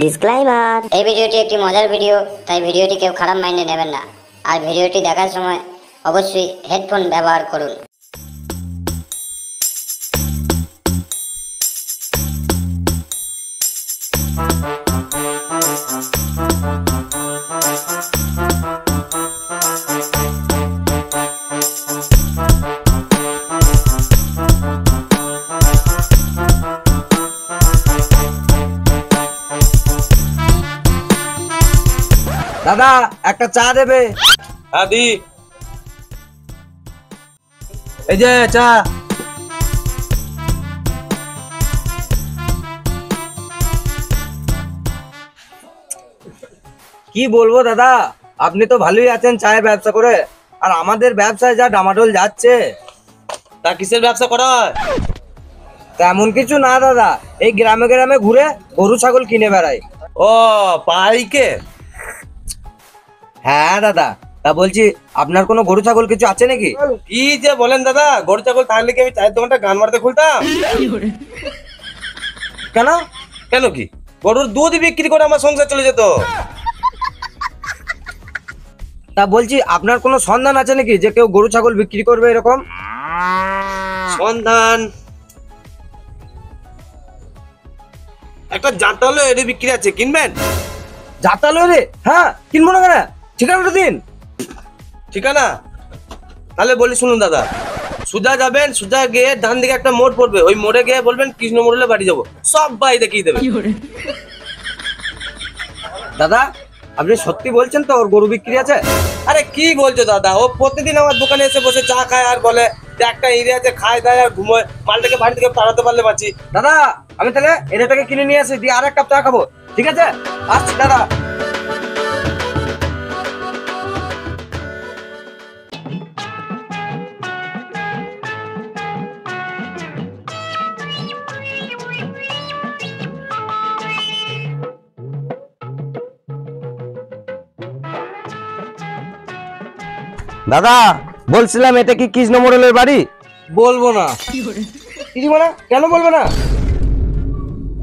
Disclaimer, এই ভিডিওটি একটি মজার ভিডিও, তাই ভিডিওটি কেউ খারাপ মাইন্ডে নেবেন না। আর ভিডিওটি দেখার সময় অবশ্যই হেডফোন ব্যবহার করুন। দাদা একটা চা দেবে? হ্যাঁ দি। এই যে চা। কি বলবো দাদা, আপনি তো ভালোই আছেন চায়ের ব্যবসা করে, আর আমাদের ব্যবসায় যা ডামাডোল যাচ্ছে। তা কিসের ব্যবসা করা হয়? তেমন কিছু না দাদা, এই গ্রামে গ্রামে ঘুরে গরু ছাগল কিনে বেড়াই। ও পাইকে। হ্যাঁ দাদা, তা বলছি আপনার কোনো গরু ছাগল কিছু আছে নাকি? কি যে বলেন দাদা, গরু ছাগল থাকলে কি আমি চায়ের দোকানটা গান মারতে খুলতাম? কেন? কেন কি, গরুর দুধ বিক্রি করে আমার সংসার চলে যেত। তা বলছি আপনার কোনো সন্ধান আছে নাকি যে কেউ গরু ছাগল বিক্রি করবে এরকম? সন্ধান একটা জাতালো এর বিক্রি আছে, কিনবেন? জাতালো রে? হ্যাঁ কিনবো না কেন, ঠিকানাটা দিন। ঠিকানা তাহলে বলি শুনুন দাদা, সুজা যাবেন, সুজা গিয়ে ডান দিকে একটা মোড় পড়বে, ওই মোড়ে গিয়ে বলবেন কৃষ্ণ মোড়লে বাড়ি যাবো, সব বাই দেখিয়ে দেবে। দাদা আপনি সত্যি বলছেন তো ওর গরু বিক্রি আছে? আরে কি বলছো দাদা, ও প্রতিদিন আমার দোকানে এসে বসে চা খায় আর বলে যে একটা এরিয়া আছে, খায় দায় আর ঘুমোয়, মালটাকে বাড়ি থেকে তাড়াতে পারলে বাঁচি। দাদা আমি তাহলে এটাকে কিনে নিয়ে আসি, দিয়ে আর এক কাপ চা খাবো, ঠিক আছে? আসছি দাদা। দাদা বলছিলাম এটা কি কৃষ্ণ মোড়লের বাড়ি? বলবো না। কিছু মানে কেন বলবো না?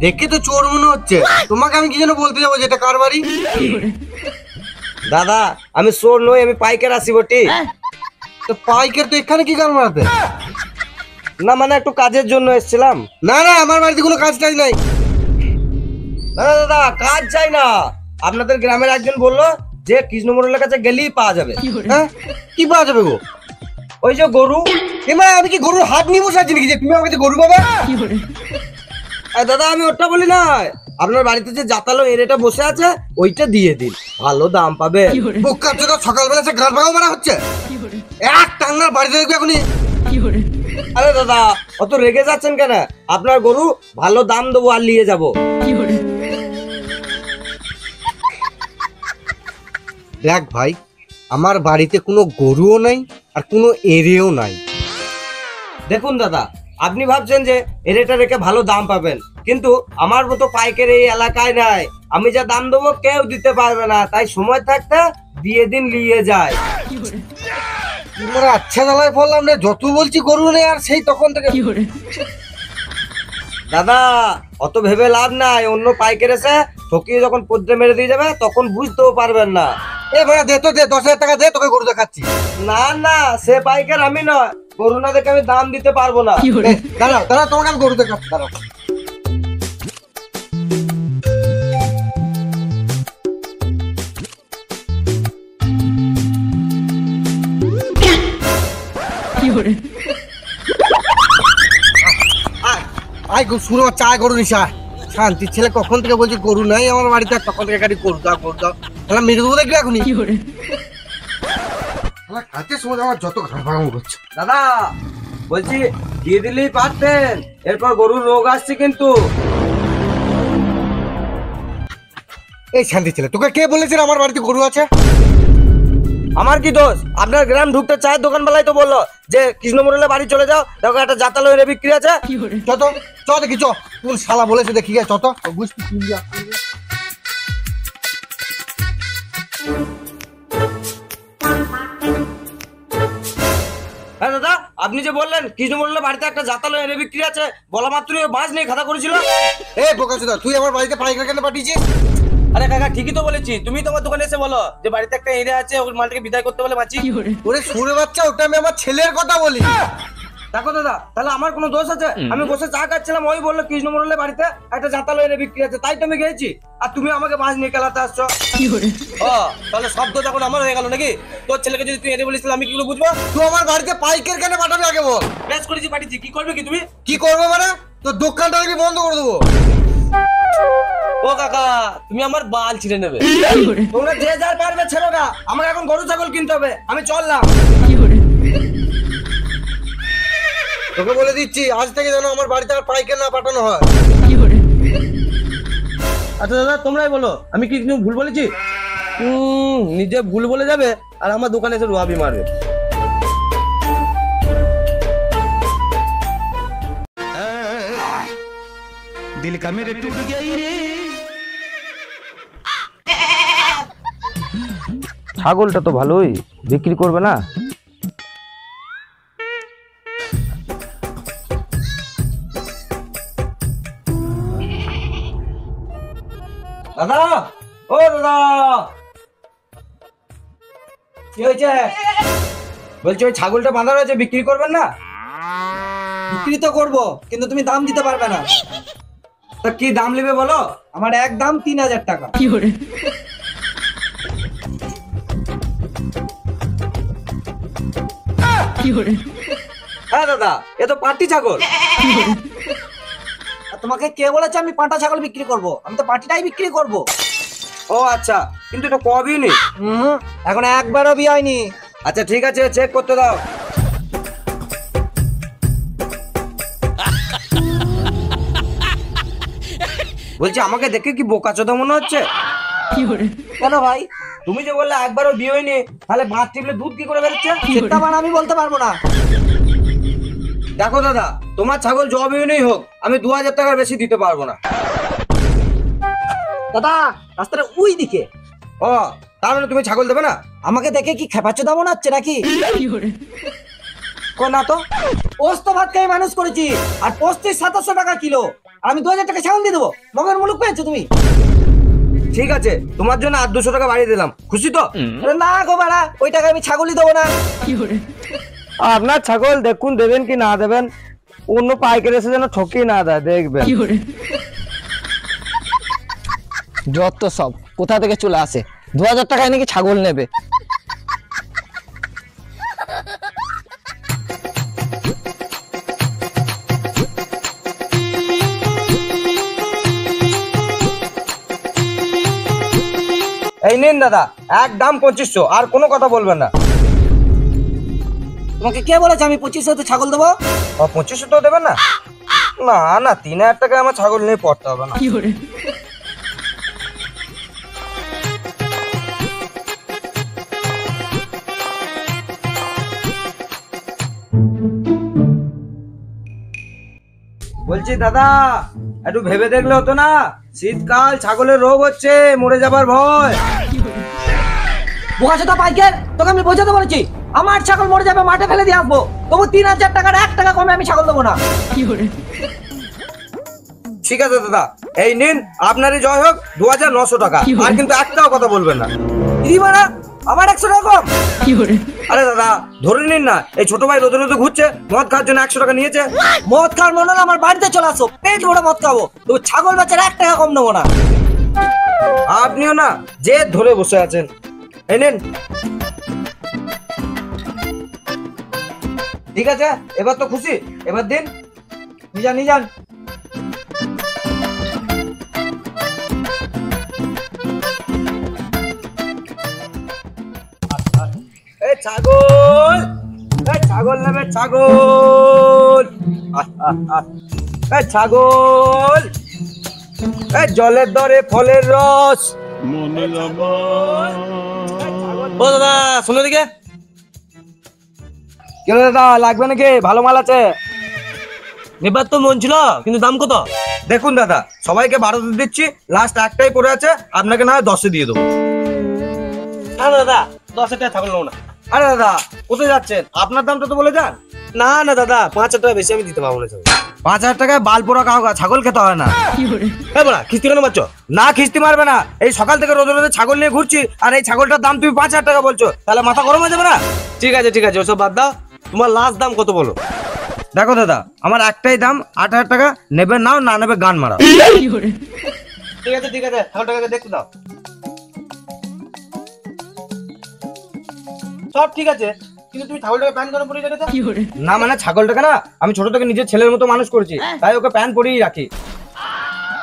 দেখে তো চোর মনে হচ্ছে, তোমাকে আমি কি যেন বলতে যাবো যেটা কার বাড়ি। দাদা আমি চোর নই, আমি পাইকার আসি বটি। তো পাইকার তো এখানে কি গান মারাতে? না মানে একটু কাজের জন্য এসেছিলাম। না না, আমার বাড়িতে কোনো কাজ টাজ নাই। দাদা দাদা কাজ চাই না, আপনাদের গ্রামের একজন বললো যে কৃষ্ণ মোড়লের কাছে গেলেই পাওয়া যাবে। হ্যাঁ কি পাওয়া যাবে গো? ওই যে গরু। এমা আমি কি গরুর হাত নিয়ে বসে আছি নাকি যে তুমি আমাকে গরু পাবে? দাদা আমি ওটা বলি না, আপনার বাড়িতে যে জাতালো এরেটা বসে আছে ওইটা দিয়ে দিন, ভালো দাম পাবে। বোকা চোদা, সকালবেলা সে গান ভাগাও মারা হচ্ছে। এক টাঙ্গার বাড়িতে দেখবে এখনই। আরে দাদা অত রেগে যাচ্ছেন কেন? আপনার গরু ভালো দাম দেবো আর নিয়ে যাবো। দেখ ভাই, আমার বাড়িতে কোনো গরুও নাই আর কোনো এরেও নাই। দেখুন দাদা, আপনি ভাবছেন যে এরেটা রেখে ভালো দাম পাবেন, কিন্তু আমার মতো পাইকার এই এলাকায় নাই। আমি যা দাম দেবো কেউ দিতে পারবে না, তাই সময় থাকতে দিয়ে দিন, নিয়ে যায়। তোমরা আচ্ছা জ্বালায় বললাম না, যত বলছি গরু নেই আর সেই তখন থেকে। দাদা অত ভেবে লাভ নাই, অন্য পাইকার এসে ঠকিয়ে যখন পদ্মে মেরে দিয়ে যাবে তখন বুঝতেও পারবেন না। এ ভাই দে তো, দে 10,000 টাকা দে, তোকে গরু দেখাচ্ছি। না না, সে পাইকার আমি নয়, গরু না দেখে আমি দাম দিতে পারবো না। দাঁড়াও দাঁড়াও, তোমাকে আমি গরু দেখাচ্ছি, দাঁড়াও। আয় শুনো, চা গরু নিশা শান্তির ছেলে, কখন থেকে বলছি গরু নাই আমার বাড়িতে, আর তখন থেকে গাড়ি গরু দাও গরু দাও। তাহলে মেরে দেবো দেখবি এখনই। খাতে সময় আমার যত ঘাড় ভাঙানো করছে। দাদা বলছি দিয়ে দিলেই পারতেন, এরপর গরুর রোগ আসছে কিন্তু। এই শান্তি ছেলে, তোকে কে বলেছে আমার বাড়িতে গরু আছে? আমার কি দোষ? আপনার গ্রাম ঢুকতে চায়ের দোকান বেলায় তো বললো যে কৃষ্ণ মোড়লে বাড়ি চলে যাও, দেখো একটা জাতালো এনে বিক্রি আছে। চত চ দেখি, চ কোন শালা বলেছে দেখি, চত বুঝতে শুনবি। হ্যাঁ দাদা আপনি যে বললেন কৃষ্ণমন্ডলের বাড়িতে একটা জাতালো এনে বিক্রি আছে, বলা মাত্রই ও বাস নিয়ে খাতা করেছিল। এই বোকাচোদা, তুই আমার বাড়িতে পাইকার কেন পাঠিয়েছিস? আরে কাকা ঠিকই তো বলেছি, তুমি তোমার দোকানে এসে বলো যে বাড়িতে একটা এরিয়া আছে, ওই মালটাকে বিদায় করতে বলে মাছি। ওরে সুরে বাচ্চা, ওটা আমি আমার ছেলের কথা বলি। দেখো দাদা, তাহলে আমার কোনো দোষ আছে? আমি বসে চা খাচ্ছিলাম, ওই বললো কৃষ্ণমন্ডলের বাড়িতে একটা জাতালো এনে বিক্রি আছে, তাই তো আমি গেছি। আর তুমি আমাকে বাস নিয়ে খেলাতে আসছো। ও তাহলে সব দোষ এখন আমার হয়ে গেল নাকি? তোর ছেলেকে যদি তুই এনে বলিস তাহলে আমি কি করে বুঝবো? তুই আমার বাড়িতে পাইকার কেন পাঠাবি আগে বল। বেশ করেছি, পাঠিয়েছি, কি করবে কি তুমি? কি করবো মানে? তোর দোকানটা আমি বন্ধ করে দেবো। ও কাকা, তুমি আমার বাল ছিঁড়ে নেবে। তোমরা যে যার পারবে ছেড়ো না, আমাকে এখন গরু ছাগল কিনতে হবে, আমি চললাম। তোকে বলে দিচ্ছি, আজ থেকে যেন আমার বাড়িতে আর পাইকার না পাঠানো হয়। আচ্ছা দাদা, তোমরাই বলো আমি কি কিছু ভুল বলেছি? নিজে ভুল বলে যাবে আর আমার দোকানে এসে রুয়াবি মারবে। दिल का मेरे टूट गई रे। ছাগলটা তো ভালোই, বিক্রি করবে না? দাদা, ও দাদা, কি হয়েছে? বলছি ওই ছাগলটা বাঁধা রয়েছে, বিক্রি করবেন না? বিক্রি তো করবো, কিন্তু তুমি দাম দিতে পারবে না। তা কি দাম নেবে বলো? আমার এক দাম 3000 টাকা। হ্যাঁ দাদা, এ তো পাটি ছাগল। আর তোমাকে কে বলেছে আমি পাঁটা ছাগল বিক্রি করব? আমি তো পাটিটাই বিক্রি করব। ও আচ্ছা, কিন্তু এটা কবই নি। এখন একবারও বিয়ে হয়নি। আচ্ছা ঠিক আছে, চেক করতে দাও। বলছি আমাকে দেখে কি বোকাচোদা মনে হচ্ছে? কেন ভাই? তুমি যে বললে একবারও বিয়ে হয়নি, তাহলে ভাত টিপলে দুধ কি করে বেরোচ্ছে? সেটা মানে আমি বলতে পারবো না। দেখো দাদা, তোমার ছাগল জবিহীনই হোক, আমি 2000 টাকার বেশি দিতে পারবো না। দাদা, রাস্তাটা ওই দিকে। ও, তার মানে তুমি ছাগল দেবে না? আমাকে দেখে কি খেপাচ্চোদা মনে হচ্ছে নাকি? কো না তো। পোস্ত ভাত খেয়ে মানুষ করেছি, আর পোস্ত 2700 টাকা কিলো, আর আমি 2000 টাকা ছাগল দিয়ে দেবো? মগের মুলুক পেয়েছো তুমি? ঠিক আছে, তোমার জন্য আর 200 টাকা বাড়িয়ে দিলাম, খুশি তো? আরে না গো বাড়া, ওই টাকা আমি ছাগলই দেবো না। আপনার ছাগল দেখুন দেবেন কি না দেবেন, অন্য পাইকারি এসে যেন ঠকিয়ে না দেয়, দেখবেন। যত সব কোথা থেকে চলে আসে, 2000 টাকায় নাকি ছাগল নেবে। এই নিন দাদা, একদম 2500, আর কোনো কথা বলবেন না। তোমাকে কে বলেছে আমি 2500 ছাগল দেবো? 2500 তো দেবেন না? না না, 3000 টাকায় আমার ছাগল নিয়ে পড়তে হবে না। বলছি দাদা, একটু ভেবে দেখলে হতো না? শীতকাল, ছাগলের রোগ হচ্ছে, মরে যাবার ভয়। বোকাচোদা পাইকার, তোকে আমি বোঝাতে বলেছি আমার ছাগল মরে যাবে, মাঠে ফেলে দিয়ে আসবো, তবু 3000 টাকার 1 টাকা কমে আমি ছাগল দেবো না। ঠিক আছে দাদা, এই নিন, আপনারই জয় হোক, 2900 টাকা, আর কিন্তু একটাও কথা বলবেন না। ইরি মারা, আবার 100 টাকা কম? আরে দাদা ধরে নিন না, এই ছোট ভাই রোদে রোদে ঘুরছে, মদ খাওয়ার জন্য 100 টাকা নিয়েছে। মদ খাওয়ার মনে হলে আমার বাড়িতে চলে আসো, পেট ভরে মদ খাবো, তবু ছাগল বেচার 1 টাকা কম নেবো না। আপনিও না যে ধরে বসে আছেন, এই নেন। ঠিক আছে, এবার তো খুশি, এবার দিন, নিজান নিজান। এই ছাগল, এই ছাগল নেবে, ছাগল। এই ছাগল, এই জলের দরে ফলের রস। ও দাদা শুনো দিকে। কেন দাদা, লাগবে নাকি? ভালো মাল আছে। এবার তো মন ছিল, কিন্তু দাম কত? দেখুন দাদা, সবাইকে 12 দিচ্ছি, লাস্ট একটাই পড়ে আছে, আপনাকে না হয় 10 দিয়ে দেবো। না দাদা, 10 টাকা ছাগল নেবো না। আরে দাদা কোথায় যাচ্ছেন? আপনার দামটা তো বলে যান। না না দাদা, 5,000 টাকা বেশি আমি দিতে পারবো না। 5,000 টাকায় বাল পোড়া খাওয়া ছাগল খেতে হয় না। হ্যাঁ বলা কিস্তি কেন মারছো? না খিস্তি মারবে না, এই সকাল থেকে রোদে রোদে ছাগল নিয়ে ঘুরছি আর এই ছাগলটার দাম তুমি 5,000 টাকা বলছো, তাহলে মাথা গরম হয়ে যাবে না? ঠিক আছে ওসব বাদ দাও, তোমার লাস্ট দাম কত বলো? দেখো দাদা আমার একটাই দাম 8,000 টাকা, নেবে নাও, না নেবে গান মারা। ঠিক আছে ছাগল টাকা দেখতে দাও। সব ঠিক আছে, কিন্তু তুমি ছাগলটাকে প্যান করে পরিয়ে রেখেছো। না মানে ছাগলটাকে না আমি ছোট থেকে নিজের ছেলের মতো মানুষ করেছি, তাই ওকে প্যান্ট পরিয়ে রাখি।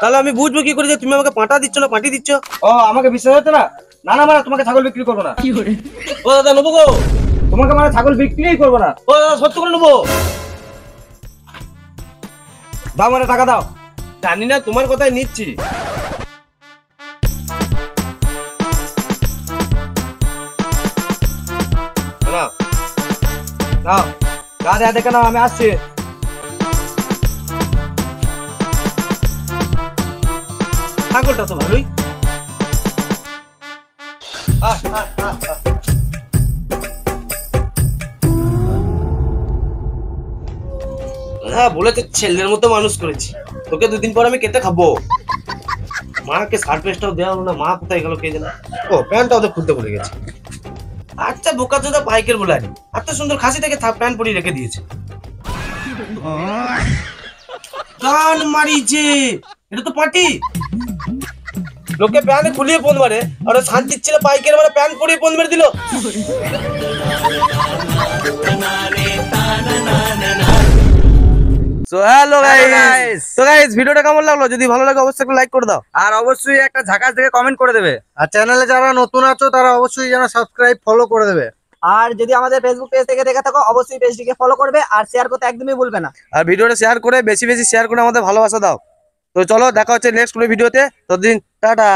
তাহলে আমি বুঝবো কি করে যে তুমি আমাকে পাঁটা দিচ্ছ না পাঁটি দিচ্ছ? ও আমাকে বিশ্বাস হচ্ছে না? না না মানে তোমাকে ছাগল বিক্রি করবো না। ও দাদা নেবো গো, তোমাকে মানে ছাগল বিক্রিই করবো না। ও দাদা সত্যি করে নেবো। দাও মানে টাকা দাও। জানি না তোমার কথাই নিচ্ছি। না নাও গা দেয়া দেখে নাও, আমি আসছি। ছাগলটা তো ভালোই। হ্যাঁ বলেছে ছেলের মতো মানুষ করেছি, তোকে 2 দিন পর আমি কেটে খাবো। মাকে সারপ্রাইজটাও দেওয়া হলো না, মা কোথায় গেল কে জানে। ও প্যান্টটা ওদের খুলতে ভুলে গেছে। আচ্ছা বোকা চোদা পাইকের বলারি, এত সুন্দর খাসি থেকে প্যান্ট পরিয়ে রেখে দিয়েছে। গান মারিছে, এটা তো পার্টি। লোকে প্যান্ট খুলিয়ে ফোন মারে আর ও শান্তির ছেলে পাইকের মানে প্যান্ট পরিয়ে ফোন মেরে দিল। সো হ্যালো গাইস, তো গাইস ভিডিওটা কেমন লাগলো? যদি ভালো লাগে অবশ্যই একটা লাইক করে দাও, আর অবশ্যই একটা ঝাকাস থেকে কমেন্ট করে দেবে। আর চ্যানেলে যারা নতুন আছো তারা অবশ্যই যেন সাবস্ক্রাইব ফলো করে দেবে। আর যদি আমাদের ফেসবুক পেজ থেকে দেখে থাকো অবশ্যই পেজটিকে ফলো করবে আর শেয়ার করতে একদমই ভুলবে না। আর ভিডিওটা শেয়ার করে বেশি বেশি শেয়ার করে আমাদের ভালোবাসা দাও। তো চলো দেখা হচ্ছে নেক্সট কোনো ভিডিওতে, ততদিন টাটা।